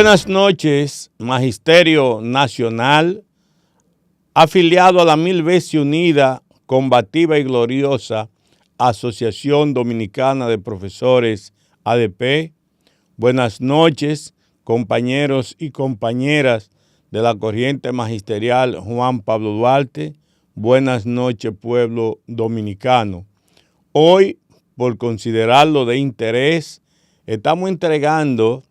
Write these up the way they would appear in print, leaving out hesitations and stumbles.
Buenas noches, Magisterio Nacional, afiliado a la mil veces unida, combativa y gloriosa Asociación Dominicana de Profesores ADP. Buenas noches, compañeros y compañeras de la corriente magisterial Juan Pablo Duarte. Buenas noches, pueblo dominicano. Hoy, por considerarlo de interés, estamos entregando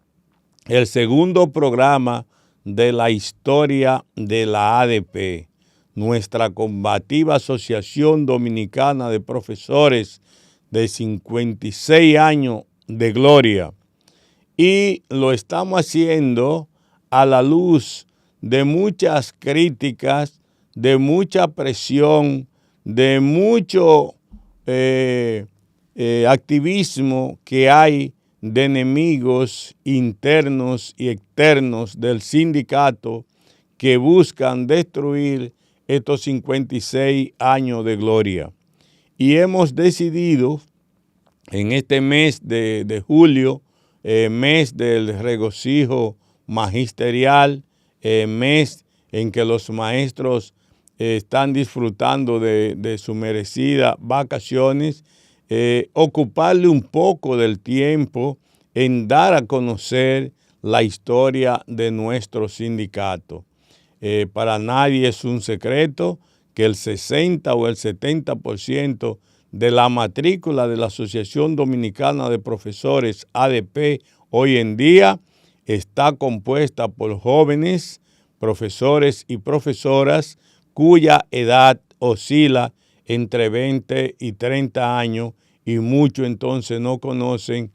el segundo programa de la historia de la ADP, nuestra combativa Asociación Dominicana de Profesores de 56 años de gloria. Y lo estamos haciendo a la luz de muchas críticas, de mucha presión, de mucho activismo que hay de enemigos internos y externos del sindicato que buscan destruir estos 56 años de gloria. Y hemos decidido en este mes de julio, mes del regocijo magisterial, mes en que los maestros están disfrutando de sus merecidas vacaciones, ocuparle un poco del tiempo en dar a conocer la historia de nuestro sindicato. Para nadie es un secreto que el 60 o el 70% de la matrícula de la Asociación Dominicana de Profesores ADP hoy en día está compuesta por jóvenes, profesores y profesoras cuya edad oscila entre 20 y 30 años, y muchos entonces no conocen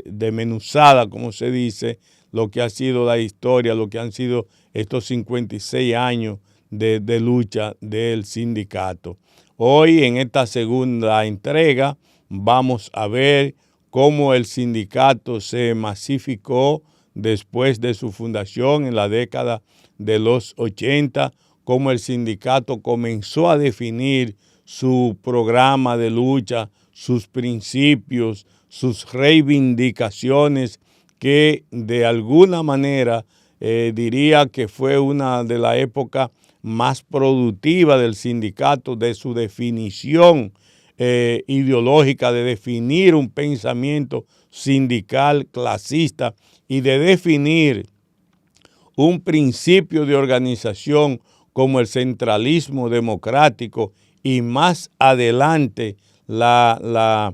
desmenuzada, como se dice, lo que ha sido la historia, lo que han sido estos 56 años de lucha del sindicato. Hoy, en esta segunda entrega, vamos a ver cómo el sindicato se masificó después de su fundación en la década de los 80, cómo el sindicato comenzó a definir su programa de lucha, sus principios, sus reivindicaciones, que de alguna manera diría que fue una de las épocas más productivas del sindicato, de su definición ideológica, de definir un pensamiento sindical clasista y de definir un principio de organización como el centralismo democrático, y más adelante la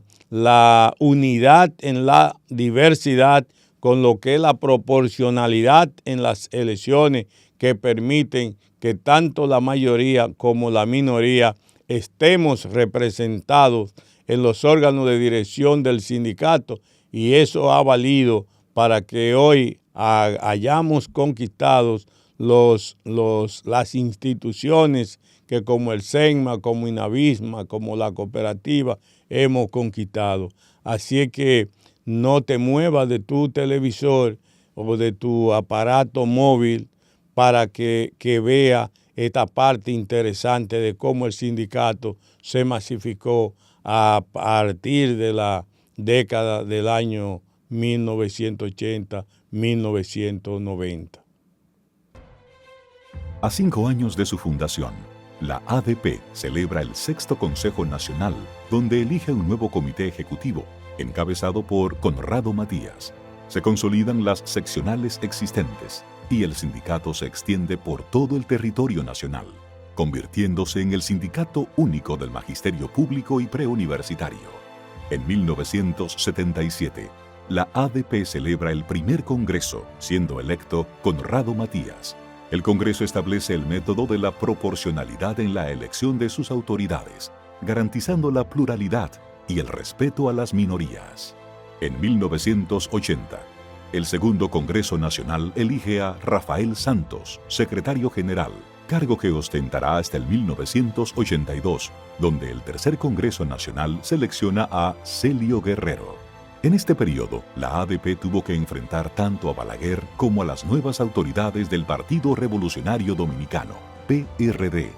unidad en la diversidad, con lo que es la proporcionalidad en las elecciones, que permiten que tanto la mayoría como la minoría estemos representados en los órganos de dirección del sindicato, y eso ha valido para que hoy hayamos conquistado las instituciones que, como el SENMA, como INAVISMA, como la cooperativa, hemos conquistado. Así es que no te muevas de tu televisor o de tu aparato móvil para que vea esta parte interesante de cómo el sindicato se masificó a partir de la década del año 1980-1990. A 5 años de su fundación, la ADP celebra el 6º Consejo Nacional, donde elige un nuevo comité ejecutivo, encabezado por Conrado Matías. Se consolidan las seccionales existentes y el sindicato se extiende por todo el territorio nacional, convirtiéndose en el sindicato único del magisterio público y preuniversitario. En 1977, la ADP celebra el primer congreso, siendo electo Conrado Matías. El Congreso establece el método de la proporcionalidad en la elección de sus autoridades, garantizando la pluralidad y el respeto a las minorías. En 1980, el segundo Congreso Nacional elige a Rafael Santos, secretario general, cargo que ostentará hasta el 1982, donde el tercer Congreso Nacional selecciona a Celio Guerrero. En este periodo, la ADP tuvo que enfrentar tanto a Balaguer como a las nuevas autoridades del Partido Revolucionario Dominicano, PRD.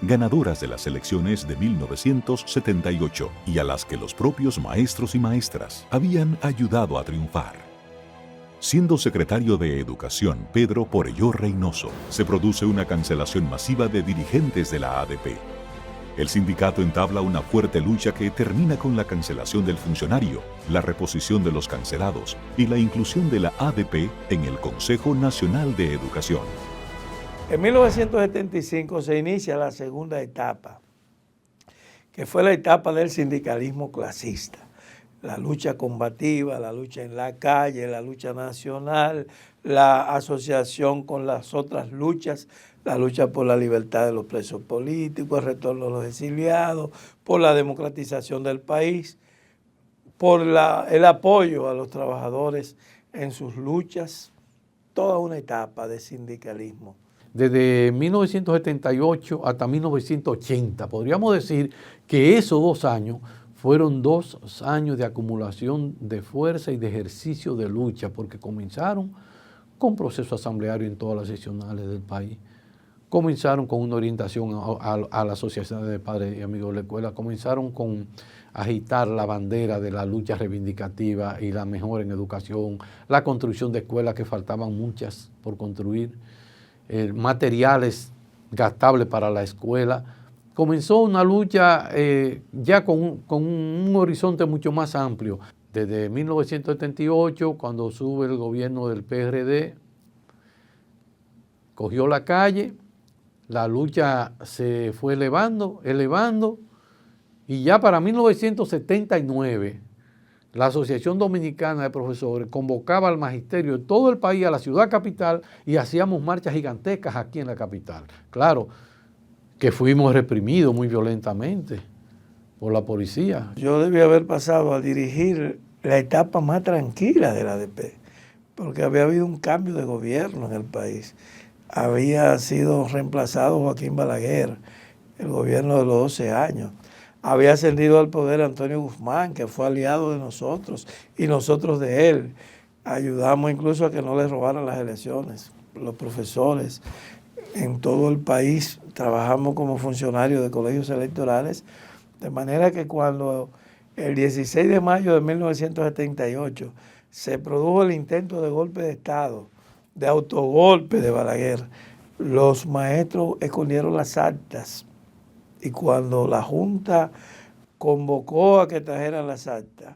ganadoras de las elecciones de 1978 y a las que los propios maestros y maestras habían ayudado a triunfar. Siendo secretario de Educación Pedro Porelló Reynoso, se produce una cancelación masiva de dirigentes de la ADP. El sindicato entabla una fuerte lucha que termina con la cancelación del funcionario, la reposición de los cancelados y la inclusión de la ADP en el Consejo Nacional de Educación. En 1975 se inicia la segunda etapa, que fue la etapa del sindicalismo clasista. La lucha combativa, la lucha en la calle, la lucha nacional, la asociación con las otras luchas, la lucha por la libertad de los presos políticos, el retorno de los exiliados, por la democratización del país, por el apoyo a los trabajadores en sus luchas, toda una etapa de sindicalismo. Desde 1978 hasta 1980, podríamos decir que esos 2 años fueron 2 años de acumulación de fuerza y de ejercicio de lucha, porque comenzaron con proceso asambleario en todas las seccionales del país, comenzaron con una orientación a las asociaciones de padres y amigos de la escuela, comenzaron con agitar la bandera de la lucha reivindicativa y la mejora en educación, la construcción de escuelas que faltaban muchas por construir, materiales gastables para la escuela. Comenzó una lucha ya con un horizonte mucho más amplio. Desde 1978, cuando sube el gobierno del PRD, cogió la calle, la lucha se fue elevando, y ya para 1979, la Asociación Dominicana de Profesores convocaba al magisterio de todo el país a la ciudad capital y hacíamos marchas gigantescas aquí en la capital. Claro, que fuimos reprimidos muy violentamente por la policía. Yo debí haber pasado a dirigir la etapa más tranquila de la ADP, porque había habido un cambio de gobierno en el país. Había sido reemplazado Joaquín Balaguer, el gobierno de los 12 años. Había ascendido al poder Antonio Guzmán, que fue aliado de nosotros y nosotros de él. Ayudamos incluso a que no le robaran las elecciones. Los profesores en todo el país trabajamos como funcionarios de colegios electorales, de manera que cuando el 16 de mayo de 1978 se produjo el intento de golpe de Estado, de autogolpe de Balaguer, los maestros escondieron las actas, y cuando la Junta convocó a que trajeran las actas,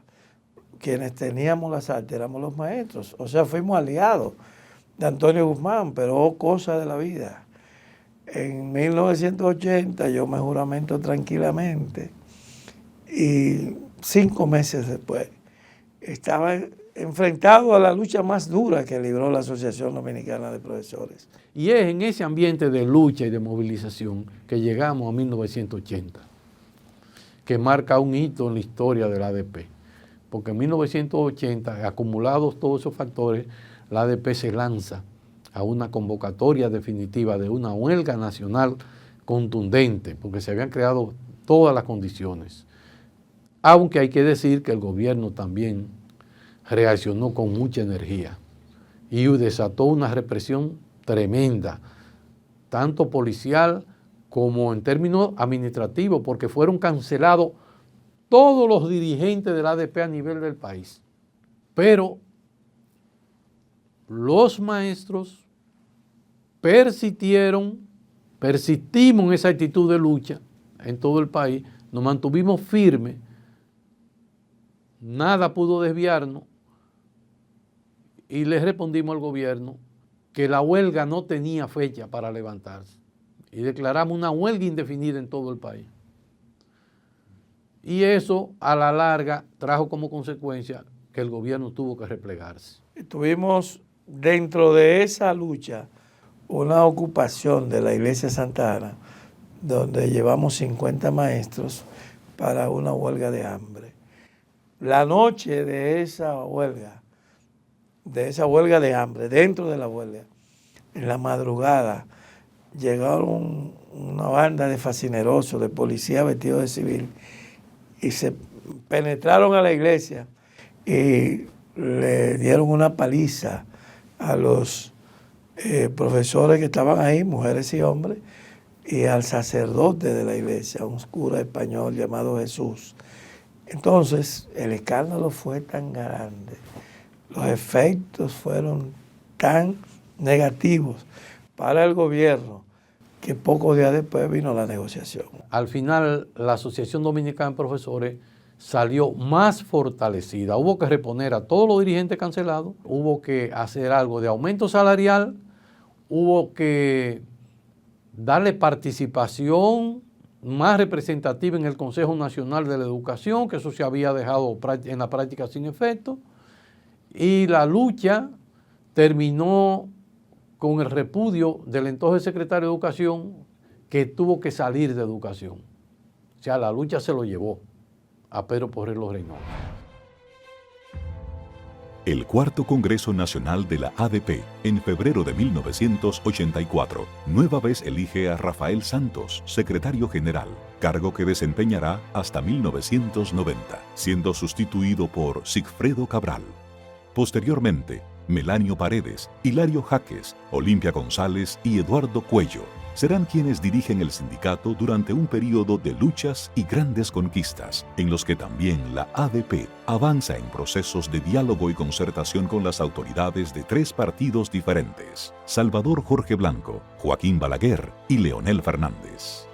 quienes teníamos las actas éramos los maestros, o sea, fuimos aliados de Antonio Guzmán, pero cosa de la vida. En 1980 yo me juramento tranquilamente y 5 meses después estaba enfrentado a la lucha más dura que libró la Asociación Dominicana de Profesores. Y es en ese ambiente de lucha y de movilización que llegamos a 1980, que marca un hito en la historia de la ADP. Porque en 1980, acumulados todos esos factores, la ADP se lanza a una convocatoria definitiva de una huelga nacional contundente, porque se habían creado todas las condiciones. Aunque hay que decir que el gobierno también reaccionó con mucha energía y desató una represión tremenda, tanto policial como en términos administrativos, porque fueron cancelados todos los dirigentes de la ADP a nivel del país. Pero los maestros persistimos en esa actitud de lucha en todo el país, nos mantuvimos firmes, nada pudo desviarnos y le respondimos al gobierno que la huelga no tenía fecha para levantarse y declaramos una huelga indefinida en todo el país. Y eso a la larga trajo como consecuencia que el gobierno tuvo que replegarse. Tuvimos dentro de esa lucha una ocupación de la Iglesia Santa Ana, donde llevamos 50 maestros para una huelga de hambre. La noche de esa huelga de hambre, dentro de la huelga, en la madrugada, llegaron una banda de fascinerosos, de policías vestidos de civil, y se penetraron a la iglesia y le dieron una paliza a los profesores que estaban ahí, mujeres y hombres, y al sacerdote de la iglesia, un cura español llamado Jesús. Entonces, el escándalo fue tan grande, los efectos fueron tan negativos para el gobierno que pocos días después vino la negociación. Al final, la Asociación Dominicana de Profesores salió más fortalecida. Hubo que reponer a todos los dirigentes cancelados, hubo que hacer algo de aumento salarial, hubo que darle participación más representativa en el Consejo Nacional de la Educación, que eso se había dejado en la práctica sin efecto, y la lucha terminó con el repudio del entonces secretario de Educación, que tuvo que salir de Educación. O sea, la lucha se lo llevó a Pedro Porrero Reynoso. El Cuarto Congreso Nacional de la ADP, en febrero de 1984, nueva vez elige a Rafael Santos, secretario general, cargo que desempeñará hasta 1990, siendo sustituido por Sigfredo Cabral. Posteriormente, Melanio Paredes, Hilario Jaques, Olimpia González y Eduardo Cuello serán quienes dirigen el sindicato durante un periodo de luchas y grandes conquistas, en los que también la ADP avanza en procesos de diálogo y concertación con las autoridades de 3 partidos diferentes: Salvador Jorge Blanco, Joaquín Balaguer y Leonel Fernández.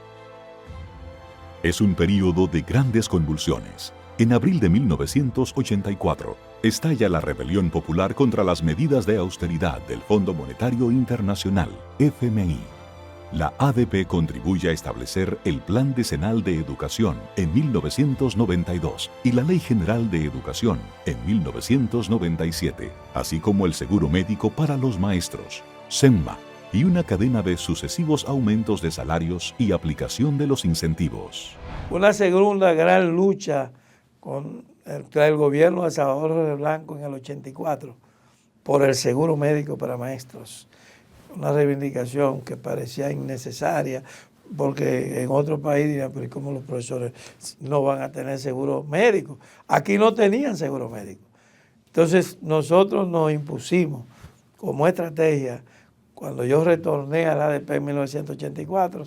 Es un periodo de grandes convulsiones. En abril de 1984, estalla la rebelión popular contra las medidas de austeridad del Fondo Monetario Internacional, FMI. La ADP contribuye a establecer el Plan Decenal de Educación en 1992 y la Ley General de Educación en 1997, así como el Seguro Médico para los Maestros, SEMMA, y una cadena de sucesivos aumentos de salarios y aplicación de los incentivos. Una segunda gran lucha contra el gobierno de Salvador Jorge Blanco en el 84 por el seguro médico para maestros. Una reivindicación que parecía innecesaria, porque en otro país dirían, pero ¿cómo los profesores no van a tener seguro médico? Aquí no tenían seguro médico. Entonces nosotros nos impusimos como estrategia, cuando yo retorné a la ADP en 1984,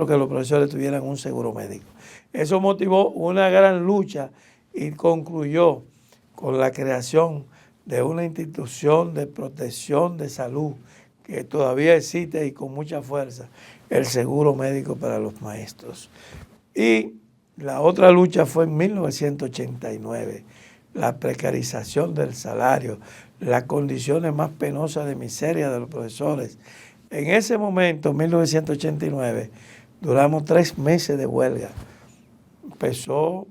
que los profesores tuvieran un seguro médico. Eso motivó una gran lucha y concluyó con la creación de una institución de protección de salud que todavía existe y con mucha fuerza, el seguro médico para los maestros. Y la otra lucha fue en 1989, la precarización del salario, las condiciones más penosas de miseria de los profesores. En ese momento, 1989, duramos 3 meses de huelga. Empezó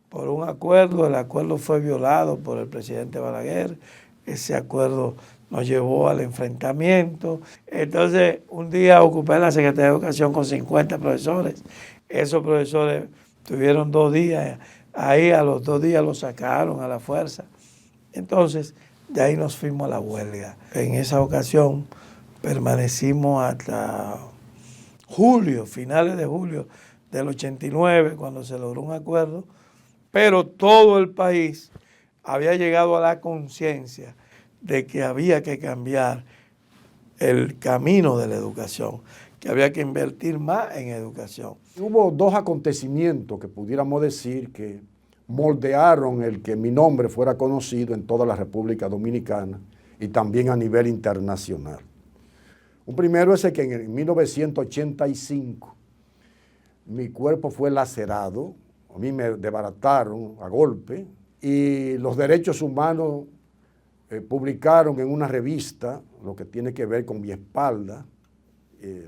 por un acuerdo, el acuerdo fue violado por el presidente Balaguer, ese acuerdo nos llevó al enfrentamiento. Entonces, un día ocupé la Secretaría de Educación con 50 profesores. Esos profesores tuvieron 2 días, ahí a los 2 días los sacaron a la fuerza. Entonces, de ahí nos fuimos a la huelga. En esa ocasión permanecimos hasta julio, finales de julio del 89, cuando se logró un acuerdo, pero todo el país había llegado a la conciencia de que había que cambiar el camino de la educación, que había que invertir más en educación. Hubo 2 acontecimientos que pudiéramos decir que moldearon el que mi nombre fuera conocido en toda la República Dominicana y también a nivel internacional. Un primero es el que en 1985 mi cuerpo fue lacerado, a mí me desbarataron a golpe y los derechos humanos publicaron en una revista lo que tiene que ver con mi espalda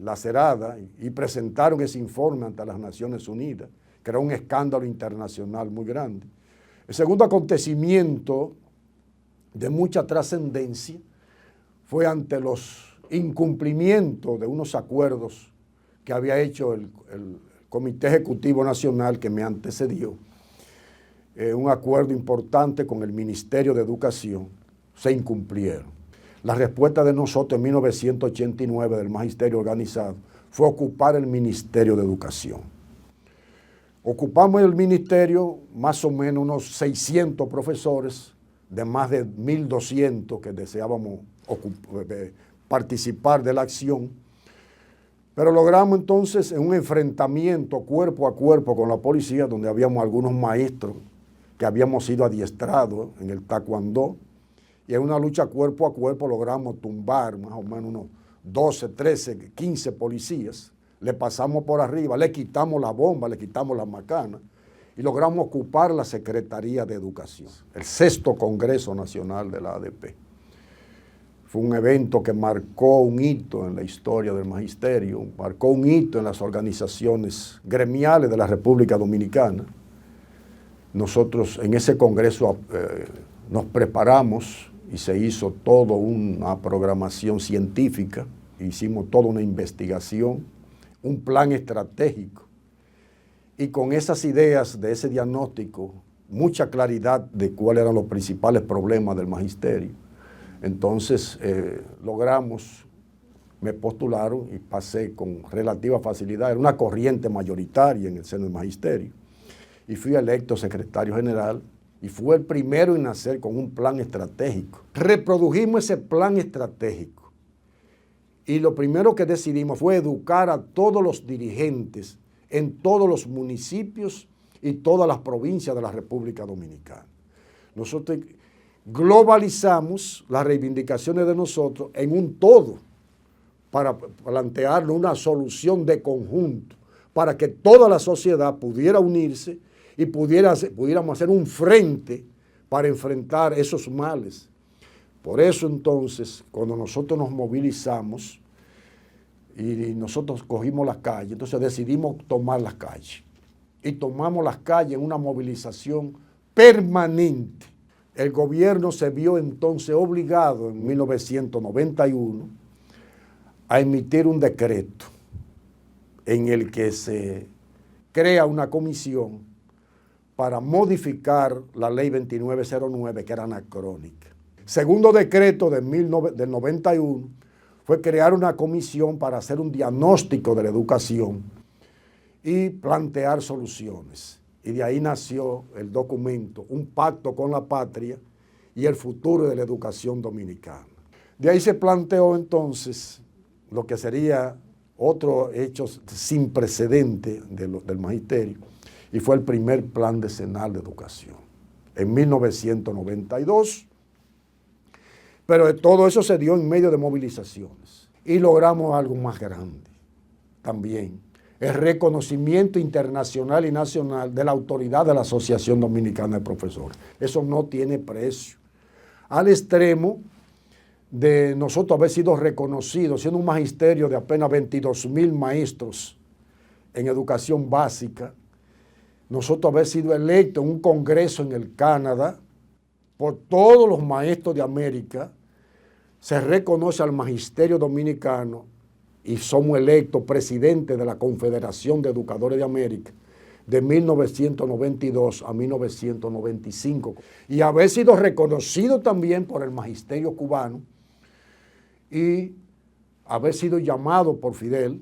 lacerada y presentaron ese informe ante las Naciones Unidas, que era un escándalo internacional muy grande. El segundo acontecimiento de mucha trascendencia fue ante los incumplimientos de unos acuerdos que había hecho el Comité Ejecutivo Nacional que me antecedió, un acuerdo importante con el Ministerio de Educación, se incumplieron. La respuesta de nosotros en 1989 del Magisterio Organizado fue ocupar el Ministerio de Educación. Ocupamos el ministerio más o menos unos 600 profesores de más de 1.200 que deseábamos participar de la acción. Pero logramos entonces en un enfrentamiento cuerpo a cuerpo con la policía, donde habíamos algunos maestros que habíamos sido adiestrados en el taekwondo, y en una lucha cuerpo a cuerpo logramos tumbar más o menos unos 12, 13, 15 policías. Le pasamos por arriba, le quitamos la bomba, le quitamos la macana y logramos ocupar la Secretaría de Educación, el 6º Congreso Nacional de la ADP. Fue un evento que marcó un hito en la historia del magisterio, marcó un hito en las organizaciones gremiales de la República Dominicana. Nosotros en ese congreso nos preparamos y se hizo toda una programación científica, hicimos toda una investigación, un plan estratégico. Y con esas ideas de ese diagnóstico, mucha claridad de cuáles eran los principales problemas del magisterio. Entonces logramos, me postularon y pasé con relativa facilidad. Era una corriente mayoritaria en el seno del magisterio. Y fui electo secretario general y fue el primero en nacer con un plan estratégico. Reprodujimos ese plan estratégico. Y lo primero que decidimos fue educar a todos los dirigentes en todos los municipios y todas las provincias de la República Dominicana. Nosotros globalizamos las reivindicaciones de nosotros en un todo para plantearnos una solución de conjunto, para que toda la sociedad pudiera unirse y pudiéramos hacer un frente para enfrentar esos males. Por eso entonces, cuando nosotros nos movilizamos y nosotros cogimos las calles, entonces decidimos tomar las calles. Y tomamos las calles en una movilización permanente. El gobierno se vio entonces obligado en 1991 a emitir un decreto en el que se crea una comisión para modificar la ley 2909, que era anacrónica. Segundo decreto del 91 fue crear una comisión para hacer un diagnóstico de la educación y plantear soluciones. Y de ahí nació el documento, un pacto con la patria y el futuro de la educación dominicana. De ahí se planteó entonces lo que sería otro hecho sin precedente del magisterio, y fue el primer plan decenal de educación en 1992. Pero todo eso se dio en medio de movilizaciones. Y logramos algo más grande también, el reconocimiento internacional y nacional de la autoridad de la Asociación Dominicana de Profesores. Eso no tiene precio. Al extremo de nosotros haber sido reconocidos, siendo un magisterio de apenas 22,000 maestros en educación básica, nosotros haber sido electos en un congreso en el Canadá por todos los maestros de América, se reconoce al magisterio dominicano y somos electos presidentes de la Confederación de Educadores de América de 1992 a 1995. Y haber sido reconocido también por el magisterio cubano y haber sido llamado por Fidel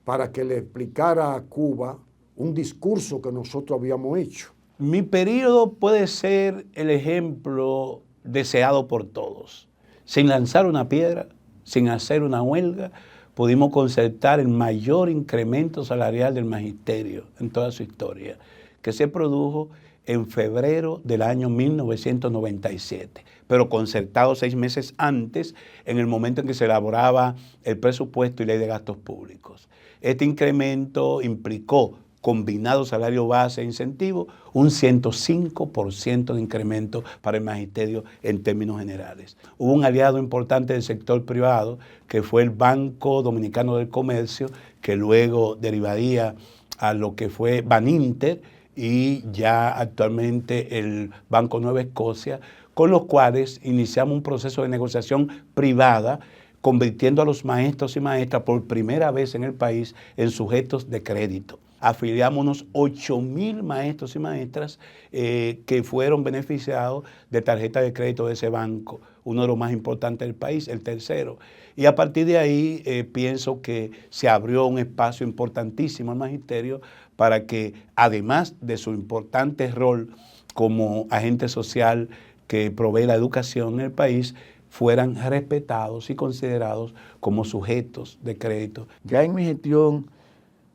para que le explicara a Cuba un discurso que nosotros habíamos hecho. Mi periodo puede ser el ejemplo deseado por todos. Sin lanzar una piedra, sin hacer una huelga, pudimos concertar el mayor incremento salarial del magisterio en toda su historia, que se produjo en febrero del año 1997, pero concertado 6 meses antes, en el momento en que se elaboraba el presupuesto y ley de gastos públicos. Este incremento implicó, combinado salario base e incentivo, un 105% de incremento para el magisterio en términos generales. Hubo un aliado importante del sector privado, que fue el Banco Dominicano del Comercio, que luego derivaría a lo que fue Baninter y ya actualmente el Banco Nueva Escocia, con los cuales iniciamos un proceso de negociación privada, convirtiendo a los maestros y maestras por primera vez en el país en sujetos de crédito. Afiliamos unos 8,000 maestros y maestras que fueron beneficiados de tarjeta de crédito de ese banco, uno de los más importantes del país, el tercero. Y a partir de ahí pienso que se abrió un espacio importantísimo al magisterio para que, además de su importante rol como agente social que provee la educación en el país, fueran respetados y considerados como sujetos de crédito. Ya en mi gestión,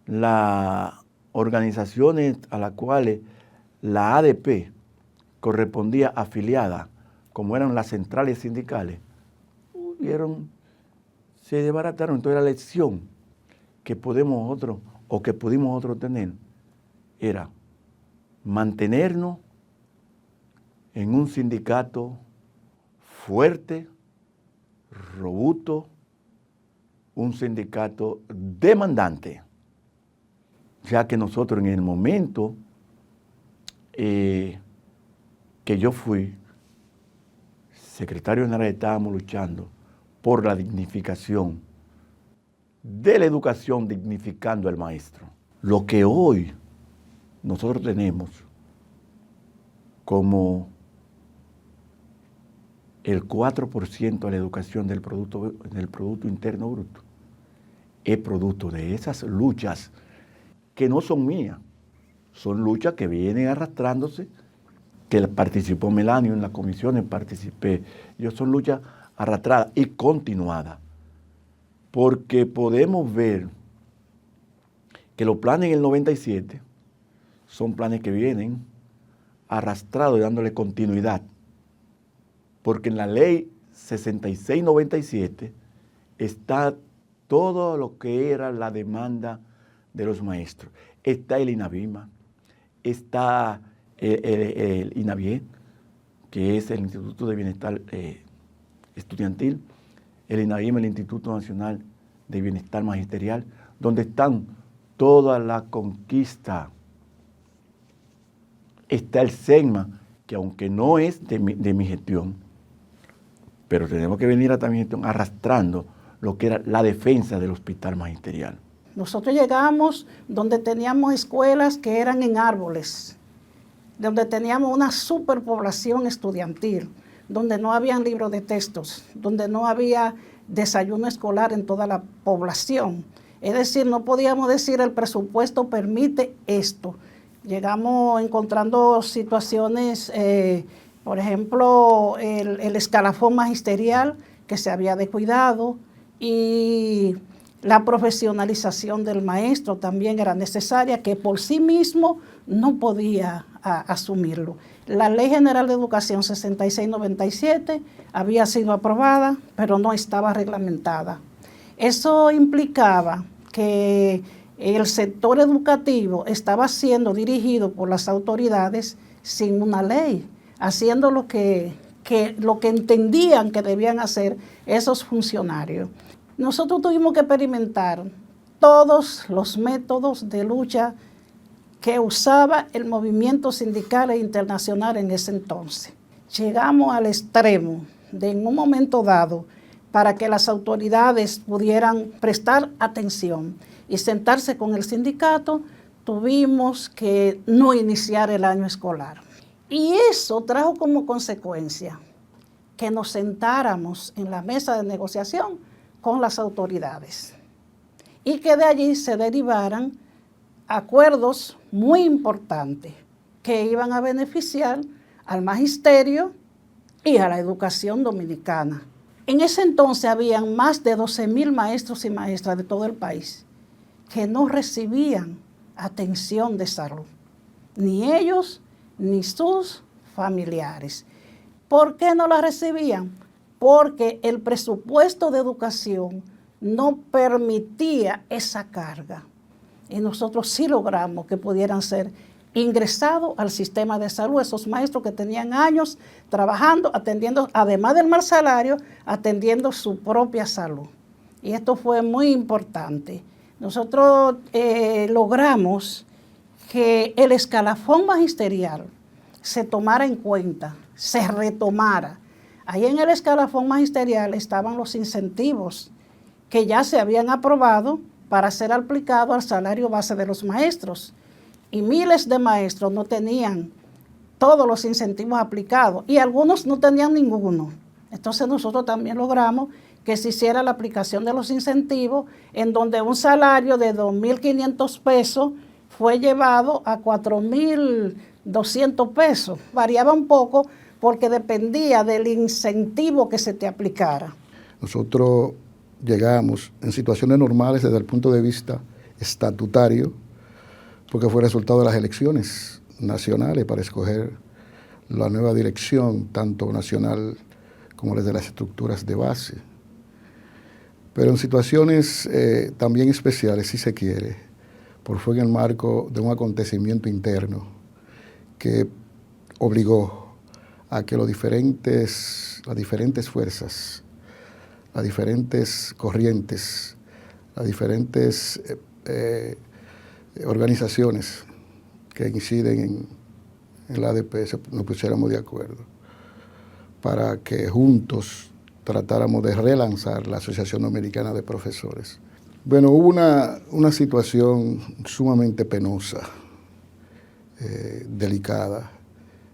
las organizaciones a las cuales la ADP correspondía afiliada, como eran las centrales sindicales, se desbarataron. Entonces la lección que pudimos nosotros tener era mantenernos en un sindicato fuerte, robusto, un sindicato demandante, ya que nosotros en el momento que yo fui secretario general estábamos luchando por la dignificación de la educación, dignificando al maestro. Lo que hoy nosotros tenemos como el 4% de la educación del Producto Interno Bruto es producto de esas luchas que no son mías, son luchas que vienen arrastrándose, que participó Melanio en las comisiones, participé. Son luchas arrastradas y continuadas, porque podemos ver que los planes en el 97 son planes que vienen arrastrados y dándole continuidad, porque en la ley 6697 está todo lo que era la demanda de los maestros. Está el INAVIMA, está el INAVIE, que es el Instituto de Bienestar Estudiantil, el INAVIMA, el Instituto Nacional de Bienestar Magisterial, donde están toda la conquista. Está el SEGMA, que aunque no es de mi gestión, pero tenemos que venir a mi gestión arrastrando lo que era la defensa del hospital magisterial. Nosotros llegamos donde teníamos escuelas que eran en árboles, donde teníamos una superpoblación estudiantil, donde no había libros de textos, donde no había desayuno escolar en toda la población. Es decir, no podíamos decir el presupuesto permite esto. Llegamos encontrando situaciones, por ejemplo, el escalafón magisterial que se había descuidado y la profesionalización del maestro también era necesaria, que por sí mismo no podía asumirlo. La Ley General de Educación 6697 había sido aprobada, pero no estaba reglamentada. Eso implicaba que el sector educativo estaba siendo dirigido por las autoridades sin una ley, haciendo lo que entendían que debían hacer esos funcionarios. Nosotros tuvimos que experimentar todos los métodos de lucha que usaba el movimiento sindical e internacional en ese entonces. Llegamos al extremo de, en un momento dado, para que las autoridades pudieran prestar atención y sentarse con el sindicato, tuvimos que no iniciar el año escolar. Y eso trajo como consecuencia que nos sentáramos en la mesa de negociación con las autoridades y que de allí se derivaran acuerdos muy importantes que iban a beneficiar al magisterio y a la educación dominicana. En ese entonces habían más de 12,000 maestros y maestras de todo el país que no recibían atención de salud, ni ellos ni sus familiares. ¿Por qué no la recibían? Porque el presupuesto de educación no permitía esa carga. Y nosotros sí logramos que pudieran ser ingresados al sistema de salud esos maestros que tenían años trabajando, atendiendo, además del mal salario, atendiendo su propia salud. Y esto fue muy importante. Nosotros logramos que el escalafón magisterial se tomara en cuenta, se retomara. Ahí en el escalafón magisterial estaban los incentivos que ya se habían aprobado para ser aplicado al salario base de los maestros. Y miles de maestros no tenían todos los incentivos aplicados y algunos no tenían ninguno. Entonces nosotros también logramos que se hiciera la aplicación de los incentivos, en donde un salario de 2,500 pesos fue llevado a 4,200 pesos. Variaba un poco porque dependía del incentivo que se te aplicara. Nosotros llegamos en situaciones normales desde el punto de vista estatutario, porque fue resultado de las elecciones nacionales para escoger la nueva dirección, tanto nacional como desde las estructuras de base. Pero en situaciones también especiales, si se quiere, porque fue en el marco de un acontecimiento interno que obligó a que las diferentes fuerzas, las diferentes corrientes, las diferentes organizaciones que inciden en la ADP nos pusiéramos de acuerdo para que juntos tratáramos de relanzar la Asociación Dominicana de Profesores. Bueno, hubo una situación sumamente penosa, delicada,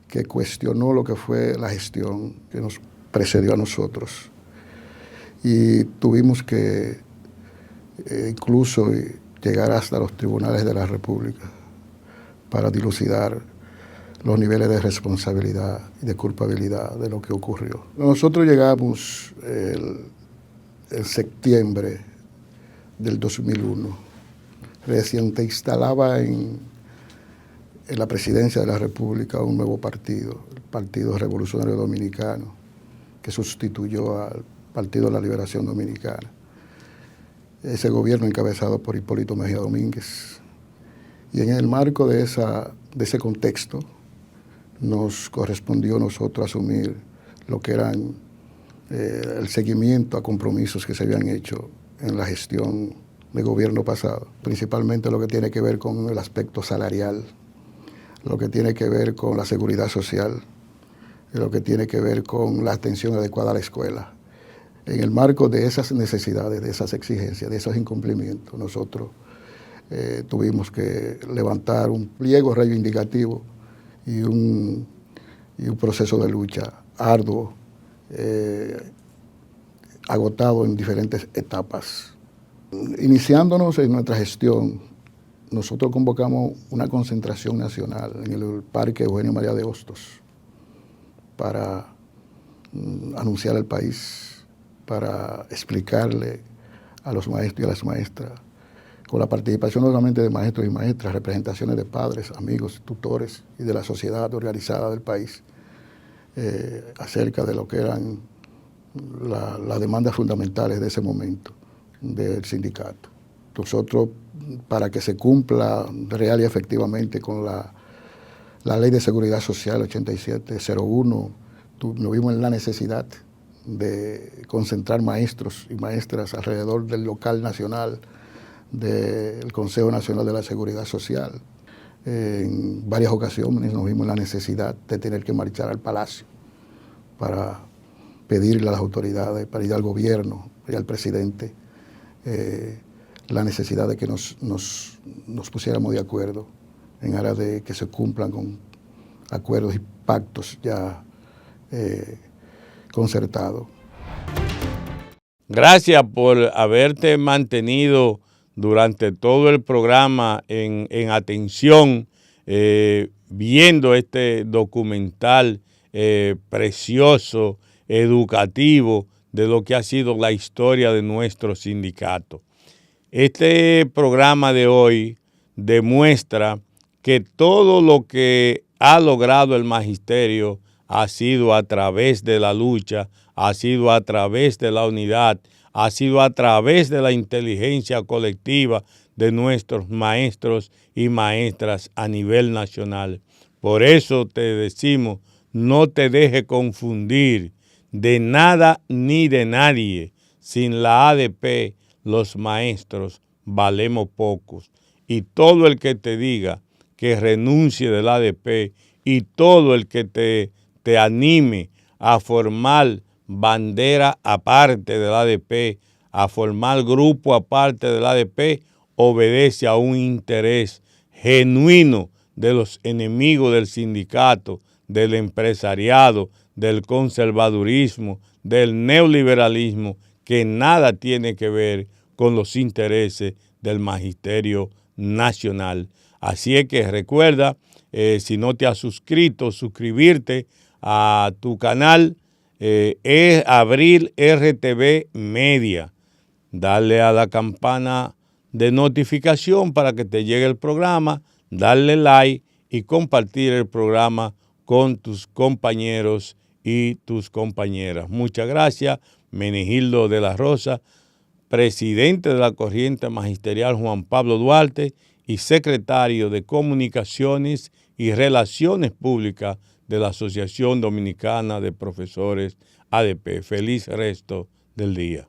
que cuestionó lo que fue la gestión que nos precedió a nosotros. Y tuvimos que incluso llegar hasta los tribunales de la República para dilucidar los niveles de responsabilidad y de culpabilidad de lo que ocurrió. Nosotros llegamos en septiembre del 2001. Recién te instalaba en la presidencia de la República un nuevo partido, el Partido Revolucionario Dominicano, que sustituyó al Partido de la Liberación Dominicana. Ese gobierno encabezado por Hipólito Mejía Domínguez. Y en el marco de ese contexto, nos correspondió a nosotros asumir lo que eran el seguimiento a compromisos que se habían hecho en la gestión de gobierno pasado, principalmente lo que tiene que ver con el aspecto salarial, lo que tiene que ver con la seguridad social, lo que tiene que ver con la atención adecuada a la escuela. En el marco de esas necesidades, de esas exigencias, de esos incumplimientos, nosotros tuvimos que levantar un pliego reivindicativo y un proceso de lucha arduo, agotado en diferentes etapas. Iniciándonos en nuestra gestión, nosotros convocamos una concentración nacional en el Parque Eugenio María de Hostos para anunciar al país, para explicarle a los maestros y a las maestras, con la participación no solamente de maestros y maestras, representaciones de padres, amigos, tutores y de la sociedad organizada del país, acerca de lo que eran las demandas fundamentales de ese momento del sindicato. Nosotros, para que se cumpla real y efectivamente con la Ley de Seguridad Social 8701, nos vimos en la necesidad de concentrar maestros y maestras alrededor del local nacional del Consejo Nacional de la Seguridad Social. En varias ocasiones nos vimos en la necesidad de tener que marchar al Palacio para pedirle a las autoridades, para ir al gobierno y al presidente, la necesidad de que nos pusiéramos de acuerdo en aras de que se cumplan con acuerdos y pactos ya concertados. Gracias por haberte mantenido durante todo el programa en atención, viendo este documental precioso, educativo, de lo que ha sido la historia de nuestro sindicato. Este programa de hoy demuestra que todo lo que ha logrado el magisterio ha sido a través de la lucha, ha sido a través de la unidad, ha sido a través de la inteligencia colectiva de nuestros maestros y maestras a nivel nacional. Por eso te decimos, no te dejes confundir de nada ni de nadie. Sin la ADP, los maestros valemos pocos. Y todo el que te diga que renuncie del ADP y todo el que te anime a formar bandera aparte del ADP, a formar grupo aparte del ADP, obedece a un interés genuino de los enemigos del sindicato, del empresariado, del conservadurismo, del neoliberalismo, que nada tiene que ver con los intereses del magisterio nacional. Así es que recuerda, si no te has suscrito, suscribirte a tu canal Abril RTV Media. Darle a la campana de notificación para que te llegue el programa, darle like y compartir el programa con tus compañeros y tus compañeras. Muchas gracias, Menegildo de la Rosa, presidente de la Corriente Magisterial Juan Pablo Duarte y secretario de Comunicaciones y Relaciones Públicas de la Asociación Dominicana de Profesores ADP. Feliz resto del día.